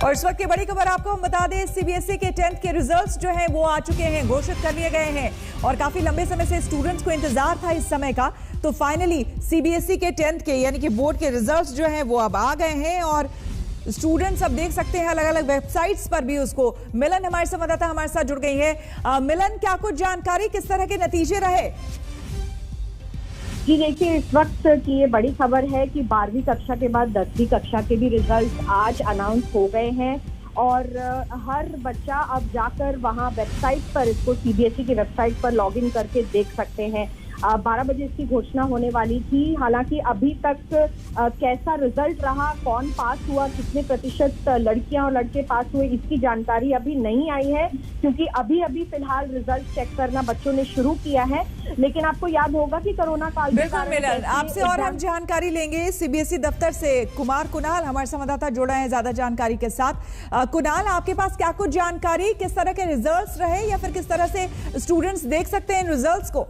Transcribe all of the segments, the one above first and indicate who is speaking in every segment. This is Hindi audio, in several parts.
Speaker 1: और इस वक्त की बड़ी खबर आपको हम बता दें, सीबीएसई के 10th के रिजल्ट्स जो हैं वो आ चुके हैं, घोषित कर लिए गए हैं और काफी लंबे समय से स्टूडेंट्स को इंतजार था इस समय का। तो फाइनली सीबीएसई के 10th के यानी कि बोर्ड के रिजल्ट्स जो हैं वो अब आ गए हैं और स्टूडेंट्स अब देख सकते हैं अलग अलग वेबसाइट्स पर भी उसको। मिलन हमारे संवाददाता हमारे साथ जुड़ गई है। मिलन, क्या कुछ जानकारी, किस तरह के नतीजे रहे?
Speaker 2: जी देखिए, इस वक्त की ये बड़ी खबर है कि 12वीं कक्षा के बाद 10वीं कक्षा के भी रिजल्ट आज अनाउंस हो गए हैं और हर बच्चा अब जाकर वहां वेबसाइट पर, इसको सीबीएसई की वेबसाइट पर लॉगिन करके देख सकते हैं। 12 बजे इसकी घोषणा होने वाली थी। हालांकि अभी तक कैसा रिजल्ट रहा, कौन पास हुआ, कितने प्रतिशत लड़कियां और लड़के पास हुए, इसकी जानकारी अभी नहीं आई है क्योंकि अभी फिलहाल रिजल्ट चेक करना बच्चों ने शुरू किया है। लेकिन आपको याद होगा कि कोरोना काल में
Speaker 1: आपसे और हम जानकारी लेंगे सीबीएसई दफ्तर से। कुणाल हमारे संवाददाता जुड़ा है ज्यादा जानकारी के साथ। कुणाल, आपके पास क्या कुछ जानकारी, किस तरह के रिजल्ट्स रहे या फिर किस तरह से स्टूडेंट्स देख सकते हैं इन रिजल्ट्स को?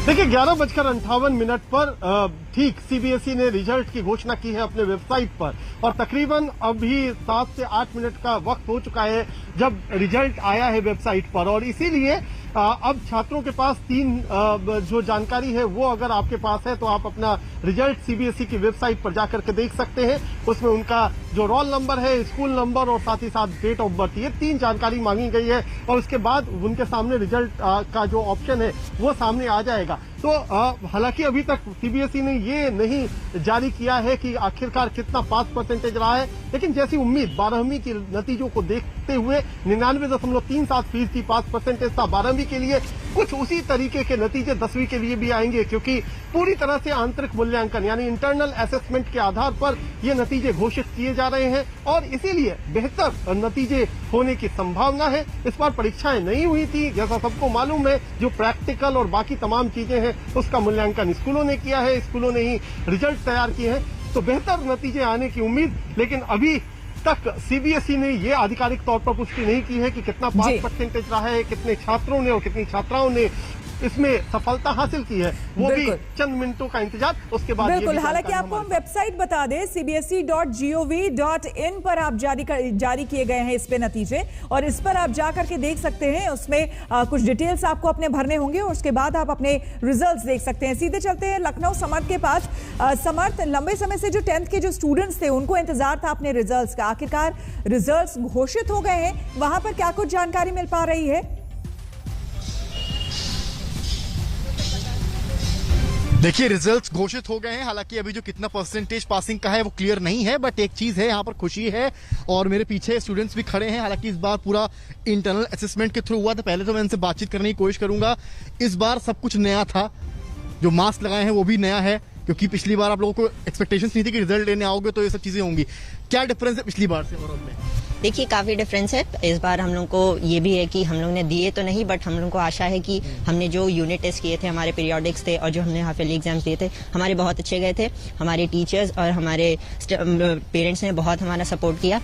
Speaker 3: देखिए, 11:58 पर ठीक सीबीएसई ने रिजल्ट की घोषणा की है अपने वेबसाइट पर और तकरीबन अभी 7 से 8 मिनट का वक्त हो चुका है जब रिजल्ट आया है वेबसाइट पर। और इसीलिए अब छात्रों के पास 3 जो जानकारी है वो अगर आपके पास है तो आप अपना रिजल्ट सीबीएसई की वेबसाइट पर जाकर के देख सकते हैं। उसमें उनका जो रोल नंबर है, स्कूल नंबर और साथ ही साथ डेट ऑफ बर्थ, ये 3 जानकारी मांगी गई है और उसके बाद उनके सामने रिजल्ट का जो ऑप्शन है वो सामने आ जाएगा। तो हालांकि अभी तक सीबीएसई ने ये नहीं जारी किया है कि आखिरकार कितना पास परसेंटेज रहा है, लेकिन जैसी उम्मीद 12वीं के नतीजों को देखते हुए 99.37% पास परसेंटेज था 12वीं के लिए। कुछ उसी तरीके के नतीजे 10वीं के लिए भी आएंगे क्योंकि पूरी तरह से आंतरिक मूल्यांकन यानी इंटरनल असेसमेंट के आधार पर ये नतीजे घोषित किए जा रहे हैं और इसीलिए बेहतर नतीजे होने की संभावना है। इस बार परीक्षाएं नहीं हुई थी, जैसा सबको मालूम है। जो प्रैक्टिकल और बाकी तमाम चीजें हैं उसका मूल्यांकन स्कूलों ने किया है, स्कूलों ने ही रिजल्ट तैयार किए हैं, तो बेहतर नतीजे आने की उम्मीद। लेकिन अभी तक सीबीएसई ने ये आधिकारिक तौर पर पुष्टि नहीं की है कि कितना पास परसेंटेज रहा है, कितने छात्रों ने और कितनी छात्राओं ने इसमें सफलता हासिल की है। वो भी चंद मिनटों का इंतजार, उसके बाद
Speaker 1: बिल्कुल। हालांकि आपको हम वेबसाइट बता दें, cbse.gov.in पर आप जारी किए गए हैं इस पे नतीजे और इस पर आप जाकर के देख सकते हैं। उसमें कुछ डिटेल्स आपको अपने भरने होंगे और उसके बाद आप अपने रिजल्ट्स देख सकते हैं। सीधे चलते हैं लखनऊ समर्थ के पास। समर्थ, लंबे समय से जो 10th के जो स्टूडेंट्स थे उनको इंतजार था अपने रिजल्ट्स का, आखिरकार रिजल्ट्स घोषित हो गए हैं, वहां पर क्या कुछ जानकारी मिल पा रही है?
Speaker 4: देखिए, रिजल्ट्स घोषित हो गए हैं। हालांकि अभी जो कितना परसेंटेज पासिंग का है वो क्लियर नहीं है, बट एक चीज है, यहाँ पर खुशी है और मेरे पीछे स्टूडेंट्स भी खड़े हैं। हालांकि इस बार पूरा इंटरनल असेसमेंट के थ्रू हुआ था। पहले तो मैं इनसे बातचीत करने की कोशिश करूंगा। इस बार सब कुछ नया था, जो मास्क लगाए हैं वो भी नया है क्योंकि पिछली बार आप लोगों को एक्सपेक्टेशंस नहीं थी कि रिजल्ट लेने आओगे तो ये सब चीजें होंगी। क्या डिफरेंस है पिछली बार से और अब में?
Speaker 5: देखिए, काफी डिफरेंस है। इस बार हम लोग को ये भी है कि हम लोग ने दिए तो नहीं, बट हम लोग को आशा है कि हमने जो यूनिट टेस्ट किए थे, हमारे पीरियोडिक्स थे और जो हमने हाफ ईयरली एग्जाम्स दिए थे, हमारे बहुत अच्छे गए थे। हमारे टीचर्स और हमारे पेरेंट्स ने बहुत हमारा सपोर्ट किया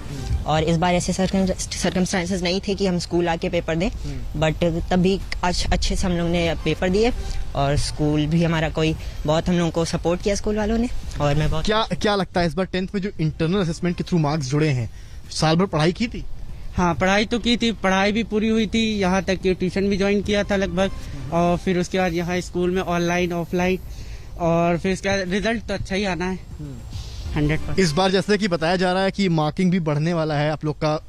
Speaker 5: और इस बार ऐसे सर्कमस्टांसेस नहीं थे कि हम स्कूल आके पेपर दें, बट तब भी अच्छे से हम लोग ने पेपर दिए और स्कूल भी हमारा बहुत हम लोगों को सपोर्ट किया स्कूल वालों ने। और मैं बहुत
Speaker 4: क्या लगता है इस बार 10th में जो इंटरनल असेसमेंट के थ्रू मार्क्स जुड़े हैं, साल भर पढ़ाई की थी?
Speaker 6: हाँ, पढ़ाई तो की थी, पढ़ाई भी पूरी हुई थी, यहाँ तक कि ट्यूशन भी ज्वाइन किया था लगभग, और फिर उसके बाद यहाँ स्कूल में ऑनलाइन ऑफलाइन, और फिर उसके बाद रिजल्ट तो अच्छा ही आना है 100%।
Speaker 4: इस बार जैसे कि बताया जा रहा है कि मार्किंग भी बढ़ने वाला है आप लोग का,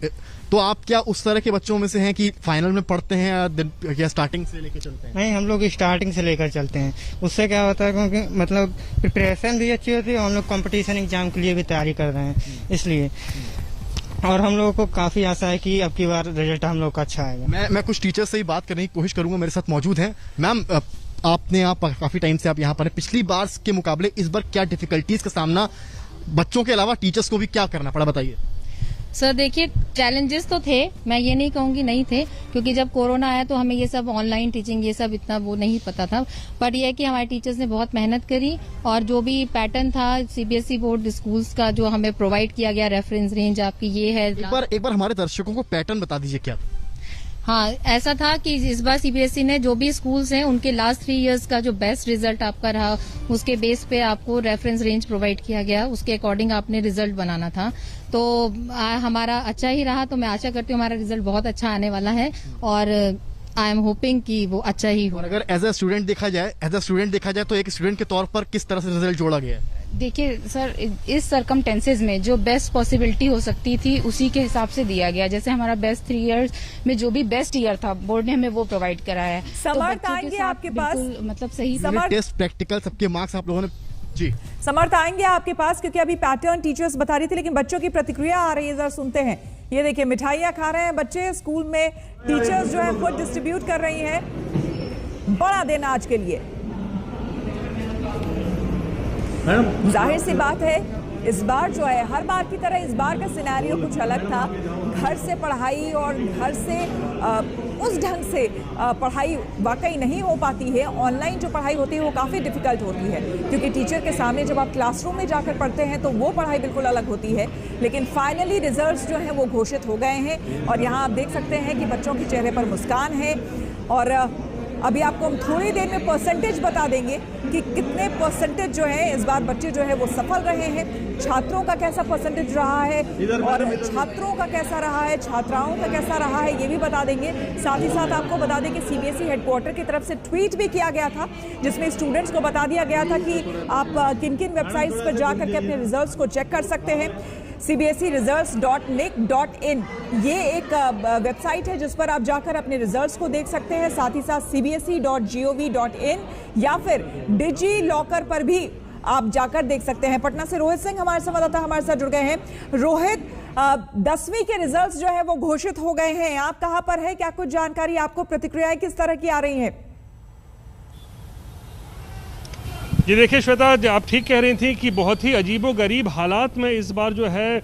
Speaker 4: तो आप क्या उस तरह के बच्चों में से हैं कि फाइनल में पढ़ते हैं या स्टार्टिंग से लेकर चलते हैं?
Speaker 6: नहीं, हम लोग स्टार्टिंग से लेकर चलते हैं। उससे क्या होता है क्योंकि मतलब प्रिपरेशन भी अच्छी होती है, हम लोग कंपटीशन एग्जाम के लिए भी तैयारी कर रहे हैं इसलिए, और हम लोगों को काफी आशा है कि अब की बार रिजल्ट हम लोग का अच्छा आएगा।
Speaker 4: मैं कुछ टीचर्स से ही बात करने की कोशिश करूंगा, मेरे साथ मौजूद हैं। मैम, आपने काफी टाइम से आप यहाँ पर हैं, पिछली बार के मुकाबले इस बार क्या डिफिकल्टीज का सामना बच्चों के अलावा टीचर्स को भी क्या करना पड़ा, बताइए।
Speaker 7: सर देखिए, चैलेंजेस तो थे, मैं ये नहीं कहूंगी नहीं थे, क्योंकि जब कोरोना आया तो हमें ये सब ऑनलाइन टीचिंग ये सब इतना वो नहीं पता था, पर यह है कि हमारे टीचर्स ने बहुत मेहनत करी और जो भी पैटर्न था सीबीएसई बोर्ड स्कूल्स का जो हमें प्रोवाइड किया गया रेफरेंस रेंज आपकी ये है।
Speaker 4: एक बार हमारे दर्शकों को पैटर्न बता दीजिए क्या?
Speaker 7: हाँ, ऐसा था कि इस बार सीबीएसई ने जो भी स्कूल्स हैं उनके लास्ट 3 इयर्स का जो बेस्ट रिजल्ट आपका रहा उसके बेस पे आपको रेफरेंस रेंज प्रोवाइड किया गया, उसके अकॉर्डिंग आपने रिजल्ट बनाना था। तो हमारा अच्छा ही रहा, तो मैं आशा करती हूँ हमारा रिजल्ट बहुत अच्छा आने वाला है और आई एम होपिंग कि वो अच्छा ही हो।
Speaker 4: और अगर एज अ स्टूडेंट देखा जाए तो एक स्टूडेंट के तौर पर किस तरह से रिजल्ट जोड़ा गया है?
Speaker 8: देखिए सर, इस सर्कमटेंसेज में जो बेस्ट पॉसिबिलिटी हो सकती थी उसी के हिसाब से दिया गया। जैसे हमारा बेस्ट 3 इयर्स में जो भी बेस्ट ईयर था बोर्ड ने हमें वो प्रोवाइड कराया है।
Speaker 1: समर्थ आएंगे आपके पास,
Speaker 8: मतलब सही
Speaker 4: टेस्ट प्रैक्टिकल सबके मार्क्स आप लोगों ने जी
Speaker 1: समर्थ आएंगे आपके पास, क्योंकि अभी पैटर्न टीचर्स बता रही थी, लेकिन बच्चों की प्रतिक्रिया आ रही है, जरा सुनते हैं। ये देखिए, मिठाइयाँ खा रहे हैं बच्चे, स्कूल में टीचर्स जो है फूड डिस्ट्रीब्यूट कर रही हैं। बड़ा दिन आज के लिए। जाहिर सी बात है, इस बार जो है हर बार की तरह इस बार का सिनेरियो कुछ अलग था। घर से पढ़ाई और घर से उस ढंग से पढ़ाई वाकई नहीं हो पाती है। ऑनलाइन जो पढ़ाई होती है वो काफ़ी डिफिकल्ट होती है, क्योंकि टीचर के सामने जब आप क्लासरूम में जाकर पढ़ते हैं तो वो पढ़ाई बिल्कुल अलग होती है। लेकिन फाइनली रिजल्ट्स जो हैं वो घोषित हो गए हैं और यहाँ आप देख सकते हैं कि बच्चों के चेहरे पर मुस्कान है। और अभी आपको हम थोड़ी देर में परसेंटेज बता देंगे कि कितने परसेंटेज जो है इस बार बच्चे जो है वो सफल रहे हैं। छात्रों का कैसा परसेंटेज रहा है और छात्रों का कैसा रहा है, छात्राओं का कैसा रहा है, ये भी बता देंगे। साथ ही साथ आपको बता दें कि सीबीएसई हेडक्वार्टर की तरफ से ट्वीट भी किया गया था, जिसमें स्टूडेंट्स को बता दिया गया था कि आप किन किन वेबसाइट्स पर जाकर के अपने रिजल्ट्स को चेक कर सकते हैं। cbseresults.nic.in ये एक वेबसाइट है जिस पर आप जाकर अपने रिजल्ट्स को देख सकते हैं। साथ ही साथ cbse.gov.in या फिर डिजी लॉकर पर भी आप जाकर देख सकते हैं। पटना से रोहित सिंह हमारे संवाददाता हमारे साथ जुड़ गए हैं। रोहित, 10वीं के रिजल्ट्स जो है वो घोषित हो गए हैं, आप कहां पर है, क्या कुछ जानकारी, आपको प्रतिक्रियाएं किस तरह की आ रही हैं?
Speaker 9: जी देखिए श्वेता, आप ठीक कह रही थी कि बहुत ही अजीबोगरीब हालात में इस बार जो है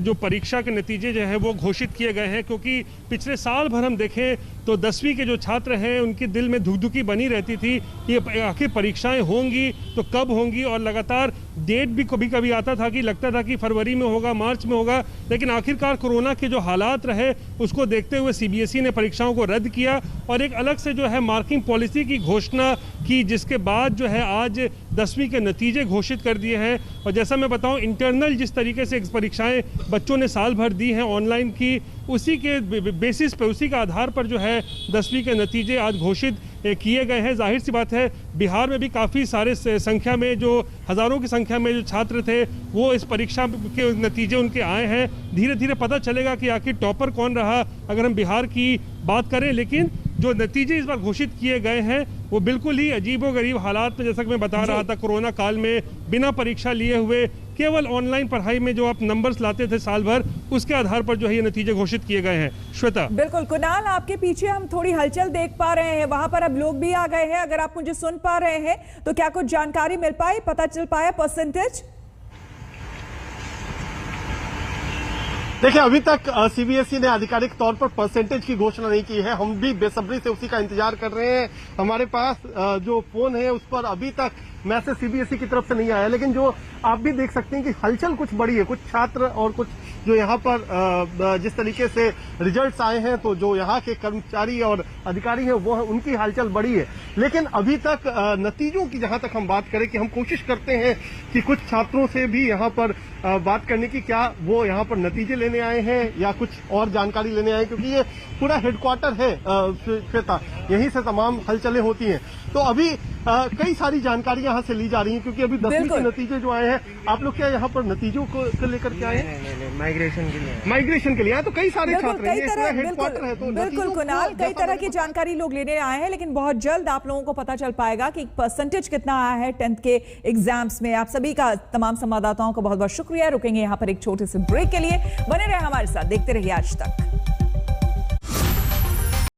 Speaker 9: जो परीक्षा के नतीजे जो है वो घोषित किए गए हैं। क्योंकि पिछले साल भर हम देखें तो 10वीं के जो छात्र हैं उनके दिल में धुकधुकी बनी रहती थी कि आखिर परीक्षाएं होंगी तो कब होंगी, और लगातार डेट भी कभी कभी आता था कि लगता था कि फरवरी में होगा, मार्च में होगा। लेकिन आखिरकार कोरोना के जो हालात रहे उसको देखते हुए सीबीएसई ने परीक्षाओं को रद्द किया और एक अलग से जो है मार्किंग पॉलिसी की घोषणा की, जिसके बाद जो है आज 10वीं के नतीजे घोषित कर दिए हैं। और जैसा मैं बताऊं, इंटरनल जिस तरीके से परीक्षाएं बच्चों ने साल भर दी हैं ऑनलाइन की, उसी के बेसिस पे, उसी का आधार पर जो है 10वीं के नतीजे आज घोषित किए गए हैं। जाहिर सी बात है बिहार में भी काफ़ी सारे संख्या में, जो हज़ारों की संख्या में जो छात्र थे वो इस परीक्षा के नतीजे उनके आए हैं। धीरे धीरे पता चलेगा कि आखिर टॉपर कौन रहा अगर हम बिहार की बात करें। लेकिन जो नतीजे इस बार घोषित किए गए हैं वो बिल्कुल ही अजीबोगरीब हालात में, जैसा कि मैं बता रहा था, कोरोना काल में बिना परीक्षा लिए हुए केवल ऑनलाइन पढ़ाई में जो आप नंबर्स लाते थे साल भर, उसके आधार पर जो है ये नतीजे घोषित किए गए हैं। श्वेता,
Speaker 1: बिल्कुल। कुणाल, आपके पीछे हम थोड़ी हलचल देख पा रहे हैं, वहां पर अब लोग भी आ गए हैं। अगर आप मुझे सुन पा रहे हैं तो क्या कुछ जानकारी मिल पाई, पता चल पाया परसेंटेज?
Speaker 3: देखिए, अभी तक सीबीएसई ने आधिकारिक तौर पर परसेंटेज की घोषणा नहीं की है। हम भी बेसब्री से उसी का इंतजार कर रहे हैं। हमारे पास जो फोन है उस पर अभी तक मैसेज सीबीएसई की तरफ से नहीं आया, लेकिन जो आप भी देख सकते हैं कि हलचल कुछ बड़ी है। कुछ छात्र और कुछ जो यहाँ पर जिस तरीके से रिजल्ट्स आए हैं, तो जो यहाँ के कर्मचारी और अधिकारी हैं वो उनकी हलचल बड़ी है। लेकिन अभी तक नतीजों की जहां तक हम बात करें, कि हम कोशिश करते हैं कि कुछ छात्रों से भी यहाँ पर बात करने की, क्या वो यहाँ पर नतीजे लेने आए हैं या कुछ और जानकारी लेने आए, क्योंकि ये पूरा हेडक्वार्टर है श्वेता, यहीं से तमाम हलचलें होती हैं। तो अभी कई सारी जानकारी यहाँ से ली जा रही है, क्योंकि अभी 10वीं के नतीजे जो आए हैं, आप लोग क्या यहाँ पर नतीजों को लेकर के आए हैं? माइग्रेशन के लिए आए, तो कई सारे छात्र हैं, हेडक्वार्टर है। तो
Speaker 1: बिल्कुल कुणाल, कई तरह की जानकारी लोग लेने आए हैं, लेकिन बहुत जल्द आप लोगों को पता चल पाएगा कि परसेंटेज कितना आया है 10th के एग्जाम्स में। आप सभी का, तमाम संवाददाताओं का बहुत बहुत शुक्रिया। रुकेंगे यहाँ पर एक छोटे से ब्रेक के लिए, बने रहे हमारे साथ, देखते रहिए आज तक।